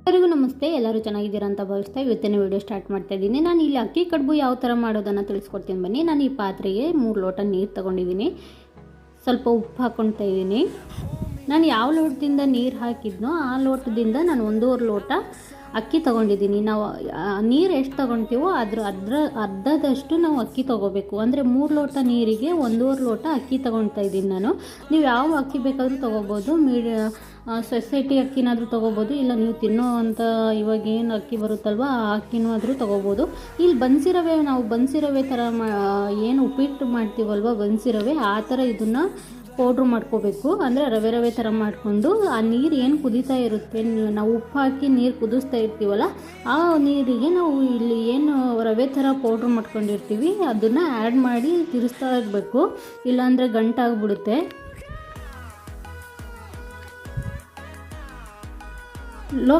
ಎಲ್ಲರಿಗೂ ನಮಸ್ತೆ. ಎಲ್ಲರೂ ಚೆನ್ನಾಗಿದ್ದೀರಾ ಅಂತ ಭಾವಿಸ್ತಾ ಇವತ್ತಿನ ವಿಡಿಯೋ ಸ್ಟಾರ್ಟ್ ಮಾಡ್ತಾ ಇದ್ದೀನಿ. ನಾನು ಇಲ್ಲಿ ಅಕ್ಕಿ ಕಡುಬು ಯಾವ ಥರ ಮಾಡೋದನ್ನು ತಿಳಿಸ್ಕೊಡ್ತೀನಿ ಬನ್ನಿ. ನಾನು ಈ ಪಾತ್ರೆಗೆ 3 ಲೋಟ ನೀರು ತೊಗೊಂಡಿದ್ದೀನಿ. ಸ್ವಲ್ಪ ಉಪ್ಪು ಹಾಕ್ಕೊಳ್ತಾ ಇದ್ದೀನಿ. ನಾನು ಯಾವ ಲೋಟದಿಂದ ನೀರು ಹಾಕಿದ್ನೋ ಆ ಲೋಟದಿಂದ ನಾನು 1.5 ಲೋಟ ಅಕ್ಕಿ ತೊಗೊಂಡಿದ್ದೀನಿ. ನಾವು ನೀರು ಎಷ್ಟು ತೊಗೊಳ್ತೀವೋ ಅದ್ರ ಅರ್ಧದಷ್ಟು ನಾವು ಅಕ್ಕಿ ತೊಗೋಬೇಕು. ಅಂದರೆ 3 ಲೋಟ ನೀರಿಗೆ 1.5 ಲೋಟ ಅಕ್ಕಿ ತೊಗೊಳ್ತಾ ಇದ್ದೀನಿ ನಾನು. ನೀವು ಯಾವ ಅಕ್ಕಿ ಬೇಕಾದರೂ ತೊಗೋಬೋದು. ಸೊಸೈಟಿ ಅಕ್ಕಿನಾದರೂ ತೊಗೋಬೋದು, ಇಲ್ಲ ನೀವು ತಿನ್ನೋ ಅಂಥ ಇವಾಗ ಏನು ಅಕ್ಕಿ ಬರುತ್ತಲ್ವ ಆ ಅಕ್ಕಿನೂ ಆದರೂ ತೊಗೋಬೋದು. ಇಲ್ಲಿ ಬನ್ಸಿರವೆ, ನಾವು ಬನ್ಸಿರವೆ ಥರ ಏನು ಉಪ್ಪಿಟ್ಟು ಮಾಡ್ತೀವಲ್ವ ಬನ್ಸಿರವೆ, ಆ ಥರ ಇದನ್ನು ಪೌಡ್ರ್ ಮಾಡ್ಕೋಬೇಕು. ಅಂದರೆ ರವೆ ಥರ ಮಾಡಿಕೊಂಡು ಆ ನೀರು ಏನು ಕುದೀತಾ ಇರುತ್ತೆ, ನಾವು ಉಪ್ಪು ಹಾಕಿ ನೀರು ಕುದಿಸ್ತಾ ಇರ್ತೀವಲ್ಲ ಆ ನೀರಿಗೆ ನಾವು ಇಲ್ಲಿ ಏನು ರವೆ ಥರ ಪೌಡ್ರ್ ಮಾಡ್ಕೊಂಡಿರ್ತೀವಿ ಅದನ್ನು ಆ್ಯಡ್ ಮಾಡಿ ತಿರ್ಸ್ತಾ ಇರಬೇಕು, ಇಲ್ಲಾಂದರೆ ಗಂಟಾಗ್ಬಿಡುತ್ತೆ. ಲೋ